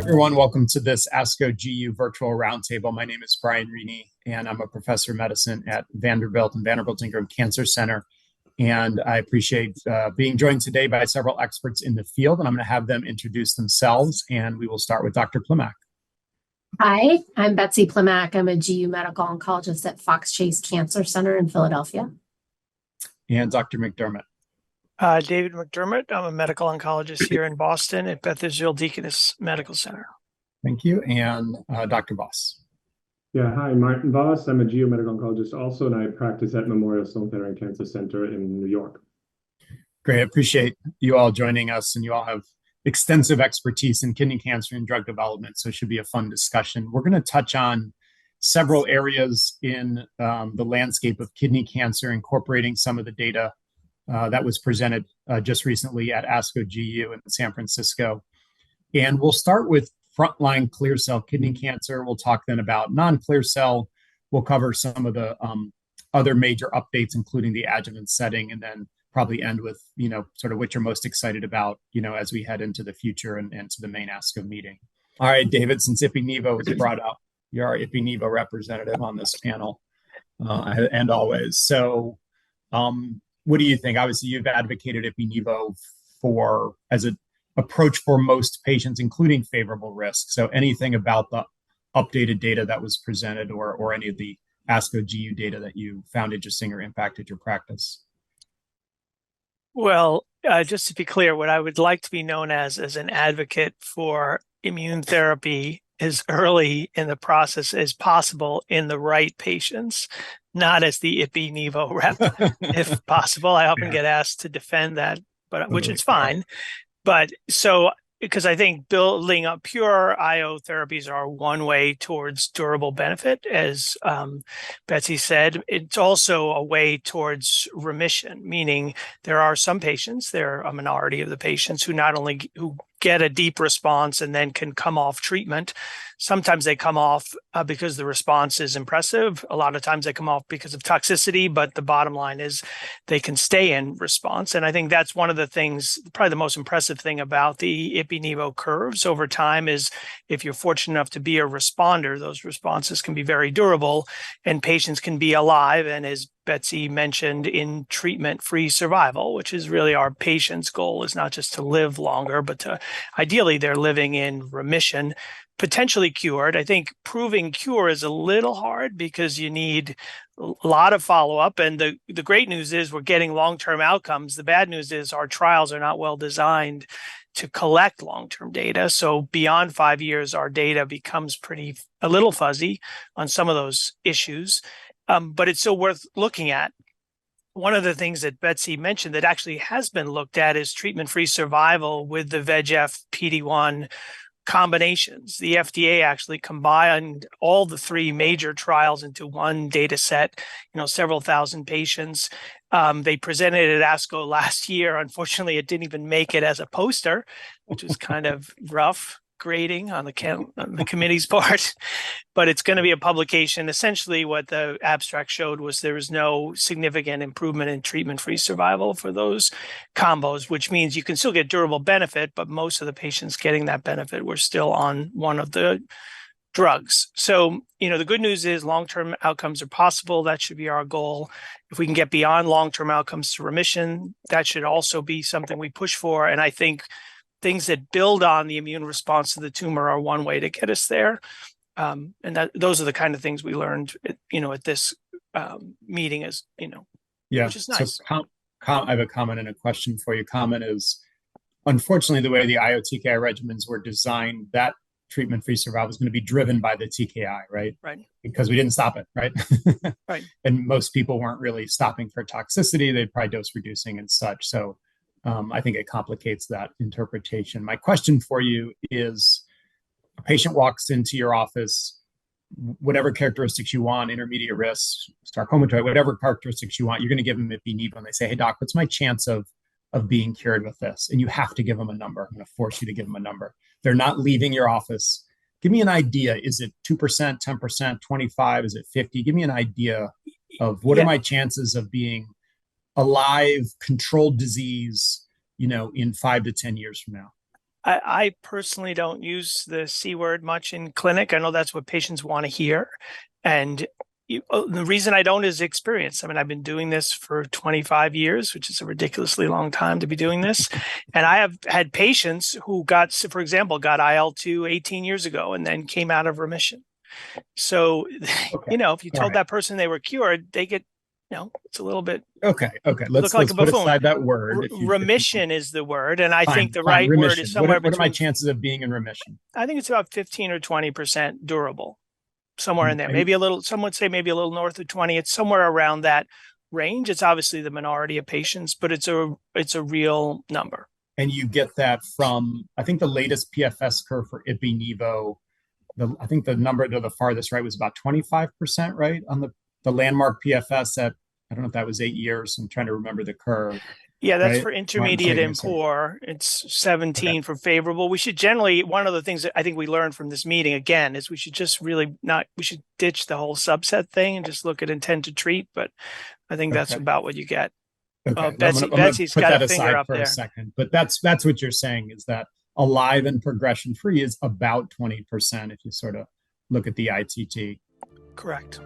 Everyone, welcome to this ASCO GU virtual roundtable. My name is Brian Rini, and I'm a professor of medicine at Vanderbilt and Vanderbilt Ingram Cancer Center. And I appreciate being joined today by several experts in the field, and I'm going to have them introduce themselves, and we will start with Dr. Plimack. Hi, I'm Betsy Plimack. I'm a GU medical oncologist at Fox Chase Cancer Center in Philadelphia. And Dr. McDermott. David McDermott. I'm a medical oncologist here in Boston at Beth Israel Deaconess Medical Center. Thank you. And Dr. Voss. Yeah, hi, Martin Voss. I'm a geomedical oncologist also, and I practice at Memorial Sloan Kettering Cancer Center in New York. Great. I appreciate you all joining us, and you all have extensive expertise in kidney cancer and drug development, so it should be a fun discussion. We're going to touch on several areas in the landscape of kidney cancer, incorporating some of the data that was presented just recently at ASCO GU in San Francisco. And we'll start with frontline clear cell kidney cancer. We'll talk then about non-clear cell. We'll cover some of the other major updates, including the adjuvant setting, and then probably end with, sort of what you're most excited about, as we head into the future and to the main ASCO meeting. All right, David, since Ipi-Nivo was brought up, you're our Ipi-Nivo representative on this panel, and always. So, what do you think? Obviously, you've advocated Ipi-Nivo as an approach for most patients, including favorable risk. So anything about the updated data that was presented or any of the ASCO GU data that you found interesting or impacted your practice? Well, just to be clear, what I would like to be known as an advocate for immune therapy as early in the process as possible in the right patients, not as the Ipi-Nivo rep, if possible. I often get asked to defend that, but which is fine. But so, because I think building up pure IO therapies are one way towards durable benefit, as Betsy said. It's also a way towards remission, meaning there are some patients, they're a minority of the patients who not only get a deep response and then can come off treatment. Sometimes they come off because the response is impressive. A lot of times they come off because of toxicity, but the bottom line is they can stay in response. And I think that's one of the things, probably the most impressive thing about the Ipi-Nivo curves over time is if you're fortunate enough to be a responder, those responses can be very durable and patients can be alive. And as Betsy mentioned, in treatment-free survival, which is really our patient's goal, is not just to live longer, but to ideally they're living in remission, potentially cured. I think proving cure is a little hard because you need a lot of follow-up. And the great news is we're getting long-term outcomes. The bad news is our trials are not well designed to collect long-term data. So beyond 5 years, our data becomes a little fuzzy on some of those issues. But it's still worth looking at. One of the things that Betsy mentioned that actually has been looked at is treatment-free survival with the VEGF PD-1 combinations. The FDA actually combined all the three major trials into one data set, several thousand patients. They presented it at ASCO last year. Unfortunately, it didn't even make it as a poster, which was kind of rough grading on the committee's part, but it's going to be a publication. Essentially, what the abstract showed was there was no significant improvement in treatment-free survival for those combos, which means you can still get durable benefit, but most of the patients getting that benefit were still on one of the drugs. So, the good news is long-term outcomes are possible. That should be our goal. If we can get beyond long-term outcomes to remission, that should also be something we push for. And I think things that build on the immune response to the tumor are one way to get us there. And those are the kind of things we learned, at this meeting, which is nice. So I have a comment and a question for you. Comment is, unfortunately, the way the IO TKI regimens were designed, that treatment-free survival is going to be driven by the TKI, right? Right. Because we didn't stop it, right? Right. And most people weren't really stopping for toxicity. They'd probably dose reducing and such. So I think it complicates that interpretation. My question for you is, a patient walks into your office, whatever characteristics you want, intermediate risk, sarcomatoid, whatever characteristics you want, you're going to give them Ipi-Nivo, and they say, hey, doc, what's my chance of being cured with this? And you have to give them a number. I'm going to force you to give them a number. They're not leaving your office. Give me an idea. Is it 2%, 10%, 25? Is it 50? Give me an idea of what are my chances of being alive, controlled disease, in 5 to 10 years from now? I personally don't use the C word much in clinic. I know that's what patients want to hear. And the reason I don't is experience. I mean, I've been doing this for 25 years, which is a ridiculously long time to be doing this. And I have had patients who got, for example, got IL-2 18 years ago and then came out of remission. So, Okay. if you told that person they were cured, they get, it's a little bit. Okay. Let's like a put buffoon. aside that word. Remission is the word. And I think the fine, right remission. word is somewhere what are my between. chances of being in remission? I think it's about 15 or 20% durable, somewhere in there. Maybe a little, some would say maybe a little north of 20. It's somewhere around that range. It's obviously the minority of patients, but it's a real number. And you get that from, I think the latest PFS curve for Ipi-Nivo, I think the number to the farthest right was about 25%, right? On the landmark PFS at, I don't know if that was 8 years. I'm trying to remember the curve. Yeah, that's right? for intermediate and poor. It's 17 for favorable. We should generally, one of the things that I think we learned from this meeting again is we should just really we should ditch the whole subset thing and just look at intent to treat. But I think that's about what you get. Okay. Betsy's got a finger up for there. A second, but that's what you're saying is that alive and progression free is about 20% if you sort of look at the ITT. Correct.